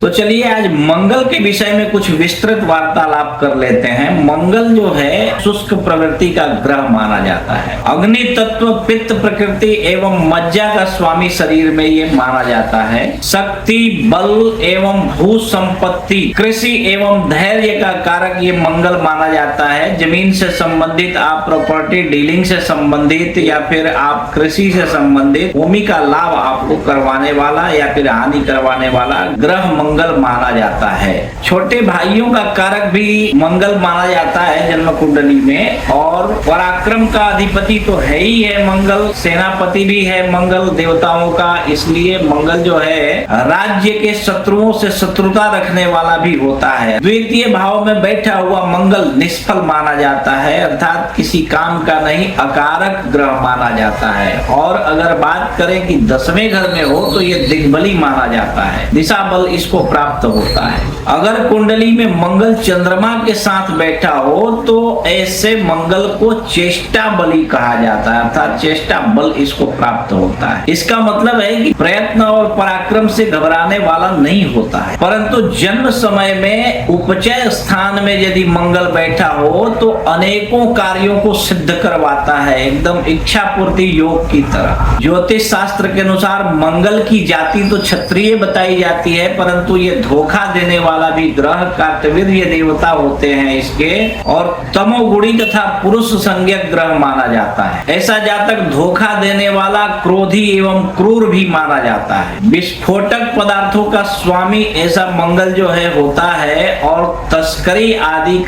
तो चलिए आज मंगल के विषय में कुछ विस्तृत वार्तालाप कर लेते हैं। मंगल जो है शुष्क प्रवृत्ति का ग्रह माना जाता है। अग्नि तत्व, पित्त प्रकृति एवं मज्जा का स्वामी शरीर में ये माना जाता है। शक्ति, बल एवं भू संपत्ति, कृषि एवं धैर्य का कारक ये मंगल माना जाता है। जमीन से संबंधित, आप प्रॉपर्टी डीलिंग से संबंधित या फिर आप कृषि से संबंधित भूमि का लाभ आपको करवाने वाला या फिर हानि करवाने वाला ग्रह मंगल माना जाता है। छोटे भाइयों का कारक भी मंगल माना जाता है जन्म कुंडली में। और पराक्रम का अधिपति तो है ही है मंगल, सेनापति भी है मंगल देवताओं का। इसलिए मंगल जो है राज्य के शत्रुओं से शत्रुता रखने वाला भी होता है। द्वितीय भाव में बैठा हुआ मंगल निष्फल माना जाता है, अर्थात किसी काम का नहीं, अकारक ग्रह माना जाता है। और अगर बात करें कि 10वें घर में हो तो ये दिग्बली माना जाता है, दिशा बल इसको प्राप्त होता है। अगर कुंडली में मंगल चंद्रमा के साथ बैठा हो तो ऐसे मंगल को चेष्टा बली कहा जाता है, अर्थात चेष्टा बल इसको प्राप्त होता है। इसका मतलब है कि प्रयत्न और पराक्रम से घबराने वाला नहीं होता है, परंतु जन्म समय में उपचय स्थान में यदि मंगल बैठा हो तो अनेकों कार्यों को सिद्ध करवाता है, एकदम इच्छा पूर्ति योग की तरह। ज्योतिष शास्त्र के अनुसार मंगल की जाति तो क्षत्रिय बताई जाती है, परंतु ये धोखा देने वाला भी ग्रह कार्तवीर्य देवता होते हैं इसके, और तमोगुणी तथा पुरुष संज्ञक ग्रह माना जाता है। ऐसा जातक धोखा देने वाला, क्रोधी एवं क्रूर भी माना जाता है। विस्फोटक पदार्थों का स्वामी ऐसा मंगल जो है होता है, और तस्करी आदि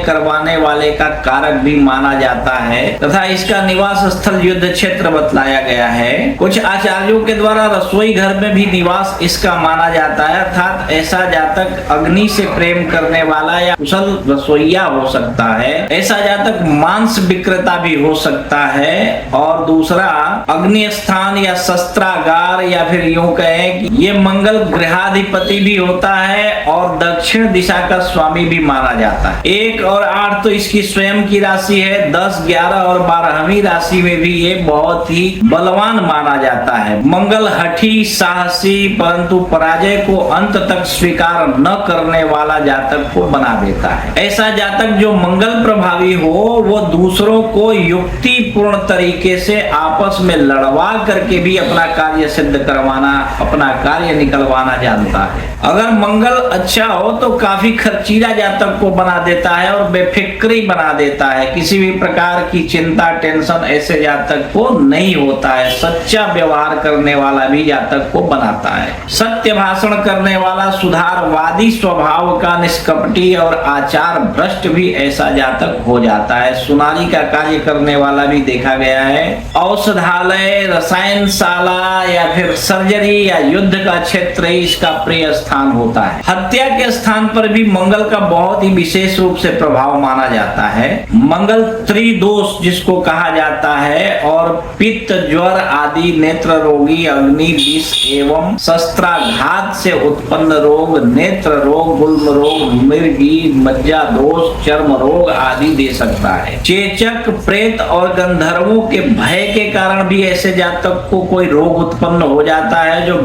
करवाने वाले का कारक भी माना जाता है तथा इसका निवास स्थल युद्ध क्षेत्र बतलाया गया है। कुछ आचार्यों के द्वारा रसोई घर में भी निवास इसका माना जाता है, अर्थात ऐसा जातक अग्नि से प्रेम करने वाला या कुशल रसोइया हो सकता है। ऐसा जातक मांस विक्रेता भी हो सकता है। और दूसरा अग्नि स्थान या शस्त्रागार, या फिर यूं कहें कि ये मंगल गृहाधिपति भी होता है और दक्षिण दिशा का स्वामी भी माना जाता है। 1 और 8 तो इसकी स्वयं की राशि है। 10, 11 और 12वीं राशि में भी ये बहुत ही बलवान माना जाता है। मंगल हठी, साहसी, परंतु पराजय को अंत तक स्वीकार न करने वाला जातक को बना देता है। ऐसा जातक जो मंगल प्रभावी हो वो दूसरों को युक्तिपूर्ण तरीके से आपस में लड़वा करके भी अपना कार्य सिद्ध करवाना, अपना कार्य निकलवाना जानता है। अगर मंगल अच्छा हो तो काफी खर्चीला जातक को बना देता है और बेफिक्री बना देता है। किसी भी प्रकार की चिंता, टेंशन ऐसे जातक को नहीं होता है। सच्चा व्यवहार करने वाला भी जातक को बनाता है। सत्य भाषण करने वाला, सुधारवादी स्वभाव का, निष्कपटी और आचार भ्रष्ट भी ऐसा जातक हो जाता है। सुनारी का कार्य करने वाला भी देखा गया है। औषधालय, रसायनशाला या फिर सर्जरी या युद्ध का क्षेत्र ही इसका प्रिय स्थान होता है। हत्या के स्थान पर भी मंगल का बहुत ही विशेष रूप से प्रभाव माना जाता है। मंगल त्रिदोष जिसको कहा जाता है, और पित्त, ज्वर आदि, नेत्र रोगी, अग्नि, विष एवं शस्त्राघात से उत्पन्न रोग, नेत्र रोग, गुल्म रोग, मिर्गी, मज्जा दोष, चर्म रोग आदि दे सकता है। चेचक, प्रेत और गंधर्वों के भय के कारण भी ऐसे जातक को कोई रोग उत्पन्न हो जाता है जो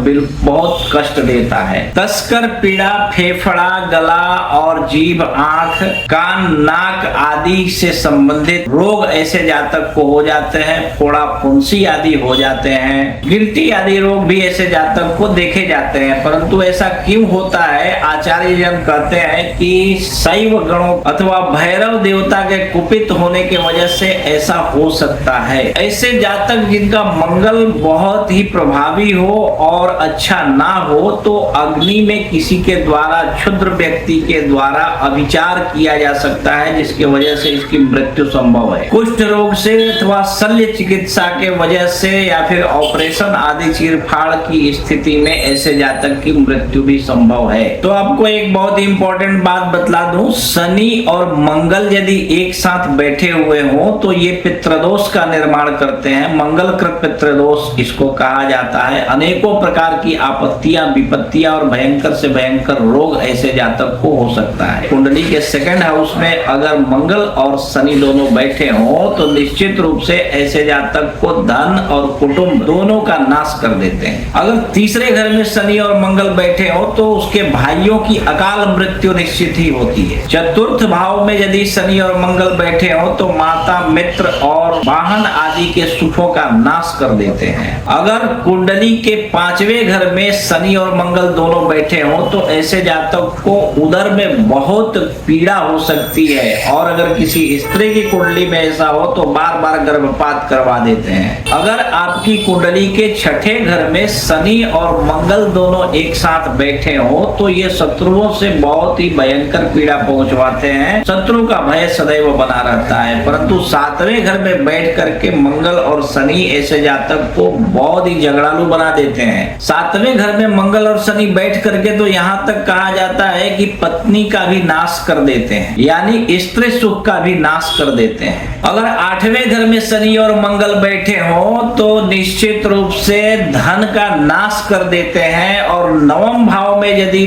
बहुत कष्ट देता है। तस्कर, पीड़ा, फेफड़ा, गला और जीभ, आंख, कान, नाक आदि से संबंधित रोग ऐसे जातक को हो जाते हैं। फोड़ा, फुंसी आदि हो जाते हैं। गिरती आदि रोग भी ऐसे जातक को देखे जाते हैं। परंतु ऐसा क्यों होता है? आचार्य जन कहते हैं कि शैव गणों अथवा भैरव देवता के कुपित होने की वजह से ऐसा हो सकता है। ऐसे जातक जिनका मंगल बहुत ही प्रभावी हो और अच्छा ना हो तो अग्नि में किसी के द्वारा, क्षुद्र व्यक्ति के द्वारा अभिचार किया जा सकता है, जिसकी वजह से इसकी मृत्यु संभव है। कुष्ठ रोग से अथवा शल्य चिकित्सा के वजह से या फिर ऑपरेशन आदि चीरफाड़ की स्थिति में ऐसे जातक की मृत्यु भी संभव है। तो आपको एक बहुत ही इंपॉर्टेंट बात बतला दूं, शनि और मंगल यदि एक साथ बैठे हुए हो तो ये पितृदोष का निर्माण करते हैं। मंगलकृत पितृदोष इसको कहा जाता है। अनेकों प्रकार की आपत्तियां, विपत्तियां और भयंकर से भयंकर रोग ऐसे जातक को हो सकता है। कुंडली के 2nd हाउस में अगर मंगल और शनि दोनों बैठे हो तो निश्चित रूप से ऐसे जातक को धन और कुटुंब दोनों का नाश कर देते हैं। अगर तीसरे घर में शनि और मंगल बैठे हो तो उसके भाइयों की अकाल मृत्यु निश्चित ही होती है। चतुर्थ भाव में यदि शनि और मंगल बैठे हो तो माता, मित्र और वाहन आदि के सुखों का नाश कर देते हैं। अगर कुंडली के 5वें घर में शनि और मंगल दोनों बैठे हो तो ऐसे जातक को उदर में बहुत पीड़ा हो सकती है, और अगर किसी स्त्री की कुंडली में ऐसा हो तो बार बार गर्भपात करवा देते हैं। अगर आपकी कुंडली के 6ठे घर में शनि और मंगल दोनों एक साथ बैठे हो तो ये शत्रुओं से बहुत ही भयंकर पीड़ा पहुंचवाते हैं। शत्रु का भय सदैव बना रहता है। परंतु 7वें घर में बैठ करके मंगल और शनि ऐसे जातक को बहुत ही झगड़ालू बना देते हैं। 7वें घर में मंगल और शनि बैठ करके तो यहाँ तक कहा जाता है कि पत्नी का भी नाश कर देते हैं, यानी स्त्री सुख का भी नाश कर देते हैं। अगर 8वें घर में शनि और मंगल बैठे हो तो निश्चित रूप से धन का नाश कर देते हैं, और 9वें भाव में यदि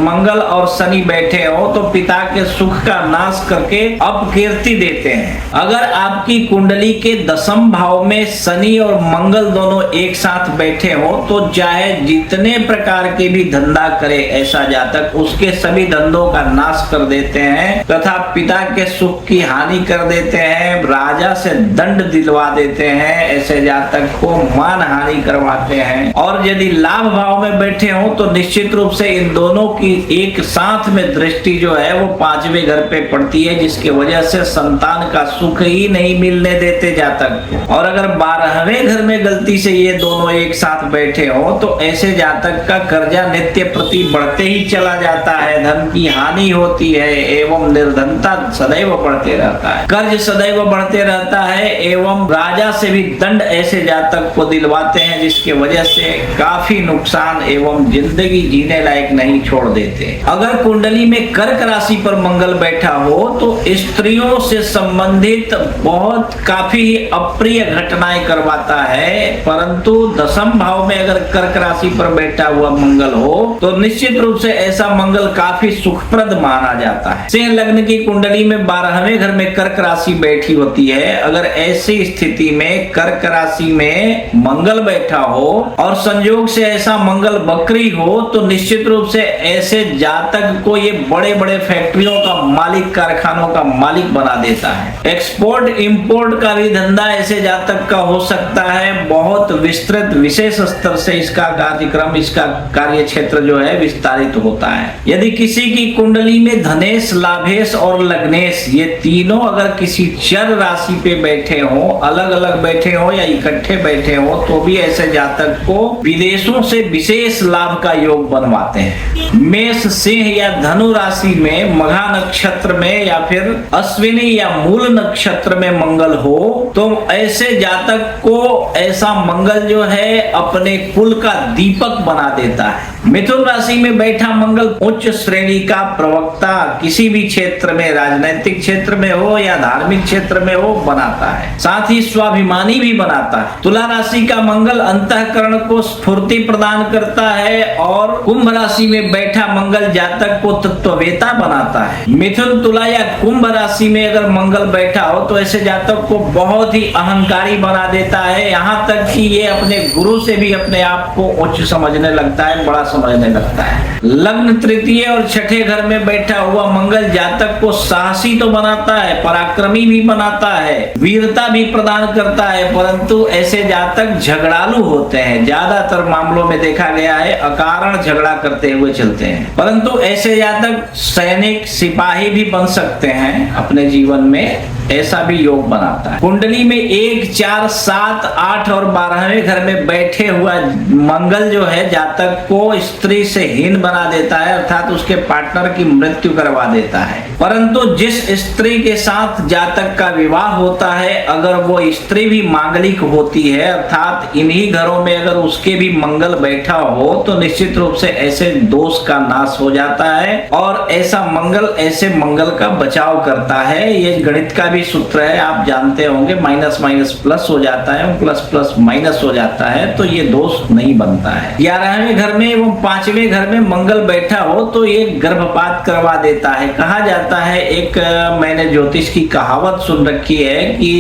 मंगल और शनि बैठे हो तो पिता के सुख का नाश करके अपकीर्ति देते हैं। अगर आपकी कुंडली के 10वें भाव में शनि और मंगल दोनों एक साथ बैठे हो तो चाहे जितने प्रकार के भी धंधा करे ऐसा जातक उसके सभी धंधों का नाश कर देते हैं तथा पिता के सुख की हानि कर देते हैं, राजा से दंड दिलवा देते हैं, ऐसे जातक को मान हानि करवाते हैं। और यदि लाभ भाव में बैठे हो तो निश्चित रूप से इन दोनों की एक साथ में दृष्टि जो है वो 5वें घर पे पड़ती है, जिसकी वजह से संतान का सुख ही नहीं मिलने देते जातक। और अगर 12वें घर में गलती से ये दोनों एक साथ बैठे हो तो ऐसे जातक का कर्जा नित्य प्रति बढ़ते ही चला जाता है, धन की हानि होती है एवं निर्धनता सदैव बढ़ते रहता है, कर्ज सदैव बढ़ते रहता है एवं राजा से भी दंड ऐसे जातक को दिलवाते हैं, जिसके वजह से काफी नुकसान एवं जिंदगी जीने लायक नहीं छोड़ देते। अगर कुंडली में कर्क राशि पर मंगल बैठा हो तो स्त्रियों से संबंधित बहुत काफी अप्रिय घटनाएं करवाता है, परंतु 10वें भाव में अगर कर्क राशि पर बैठा हुआ मंगल हो तो निश्चित रूप से ऐसा मंगल काफी सुखप्रद माना जाता है। सिंह लग्न की कुंडली में 12वें घर में कर्क राशि बैठी होती है। अगर ऐसी स्थिति में कर्क राशि में मंगल बैठा हो और संयोग से ऐसा मंगल बकरी हो तो निश्चित रूप से ऐसे जातक को ये बड़े बड़े फैक्ट्रियों का मालिक, कारखानों का मालिक बना देता है। एक्सपोर्ट इंपोर्ट का भी धंधा ऐसे जातक का हो सकता है। बहुत विस्तृत विशेष स्तर से इसका कार्यक्रम, इसका कार्य क्षेत्र जो है विस्तारित होता है। यदि किसी की कुंडली में धनेश, लाभेश और लग्नेश ये तीनों अगर किसी चर राशि पे बैठे हो, अलग अलग बैठे हो या इकट्ठे बैठे हो तो भी ऐसे जातक को विदेशों से विशेष लाभ का योग बनवाते हैं। मेष, सिंह या धनु राशि में मघा नक्षत्र में या फिर अश्विनी या मूल नक्षत्र में मंगल हो तो ऐसे जातक को ऐसा मंगल जो है अपने कुल का दीपक बना देता है। मिथुन राशि में बैठा मंगल उच्च श्रेणी का प्रवक्ता किसी भी क्षेत्र में, राजनीतिक क्षेत्र में हो या धार्मिक क्षेत्र में हो, बनाता है, साथ ही स्वाभिमानी भी बनाता है। तुला राशि का मंगल अंतःकरण को स्फूर्ति प्रदान करता है और कुंभ राशि में बैठा मंगल जातक को तत्ववेता बनाता है। मिथुन, तुला या कुंभ राशि में अगर मंगल बैठा हो तो ऐसे जातक को बहुत ही अहंकारी बना देता है, यहाँ तक कि ये अपने गुरु से भी अपने आप को उच्च समझने लगता है, बड़ा समझने लगता है। लग्न, तृतीय और 6ठे घर में बैठा हुआ मंगल जातक को साहसी तो बनाता है, पराक्रमी भी बनाता है, वीरता भी प्रदान करता है, परंतु ऐसे जातक झगड़ालू होते हैं। ज्यादातर मामलों में देखा गया है अकारण झगड़ा करते हुए चलते हैं, परंतु ऐसे जातक सैनिक, सिपाही भी बन सकते हैं अपने जीवन में, ऐसा भी योग बनाता है। कुंडली में 1, 4, 7, 8 और 12वें घर में बैठे हुआ मंगल जो है जातक को स्त्री से हीन बना देता है, अर्थात उसके पार्टनर की मृत्यु करवा देता है। परंतु जिस स्त्री के साथ जातक का विवाह होता है अगर वो स्त्री भी मांगलिक होती है, अर्थात इन्हीं घरों में अगर उसके भी मंगल बैठा हो तो निश्चित रूप से ऐसे दोष का नाश हो जाता है और ऐसा मंगल ऐसे मंगल का बचाव करता है। ये गणित का भी भी सूत्र है, आप जानते होंगे, माइनस माइनस प्लस हो जाता है, प्लस प्लस माइनस हो जाता है, तो ये दोष नहीं बनता है। 11वें घर में एवं 5वें घर में मंगल बैठा हो तो ये गर्भपात करवा देता है। कहा जाता है, एक मैंने ज्योतिष की कहावत सुन रखी है कि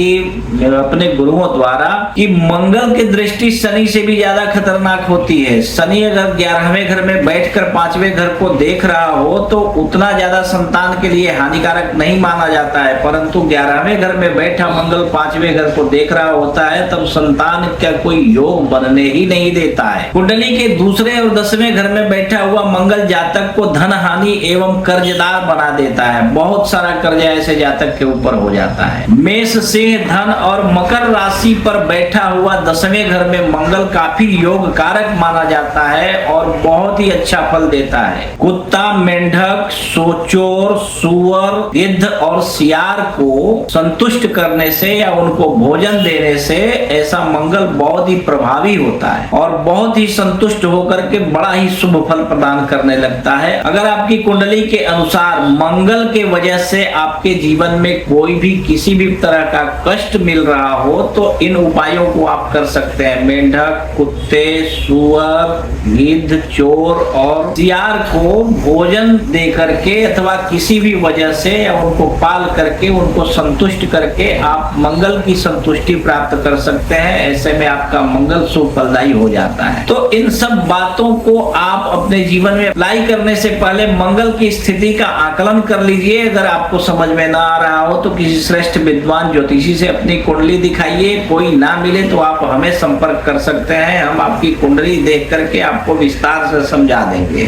अपने गुरुओं द्वारा, कि मंगल की दृष्टि शनि से भी ज्यादा खतरनाक होती है। शनि अगर 11वें घर में बैठकर 5वें घर को देख रहा हो तो उतना ज्यादा संतान के लिए हानिकारक नहीं माना जाता है, परंतु 11वें घर में बैठा मंगल 5वें घर को देख रहा होता है तब संतान का कोई योग बनने ही नहीं देता है। कुंडली के दूसरे और 10वें घर में बैठा हुआ मंगल जातक को धन हानि एवं कर्जदार बना देता है। बहुत सारा कर्जा ऐसे जातक के ऊपर हो जाता है। मेष, सिंह, धन और मकर राशि पर बैठा हुआ 10वें घर में मंगल काफी योग कारक माना जाता है और बहुत ही अच्छा फल देता है। कुत्ता, मेंढक, सोचोर, सुअर, गिद्ध और सियार को संतुष्ट करने से या उनको भोजन देने से ऐसा मंगल बहुत ही प्रभावी होता है और बहुत ही संतुष्ट होकर के बड़ा ही शुभ फल प्रदान करने लगता है। अगर आपकी कुंडली के अनुसार मंगल के वजह से आपके जीवन में कोई भी किसी भी तरह का कष्ट मिल रहा हो तो इन उपायों को आप कर सकते हैं। मेंढक, कुत्ते, सुअर, गिद्ध, चोर और सियार को भोजन दे करके अथवा किसी भी वजह से या उनको पाल करके उनको संतुष्ट करके आप मंगल की संतुष्टि प्राप्त कर सकते हैं। ऐसे में आपका मंगल शुभ फलदायी हो जाता है। तो इन सब बातों को आप अपने जीवन में अप्लाई करने से पहले मंगल की स्थिति का आकलन कर लीजिए। अगर आपको समझ में ना आ रहा हो तो किसी श्रेष्ठ विद्वान ज्योतिषी से अपनी कुंडली दिखाइए। कोई ना मिले तो आप हमें संपर्क कर सकते हैं। हम आपकी कुंडली देख करके आपको विस्तार से समझा देंगे।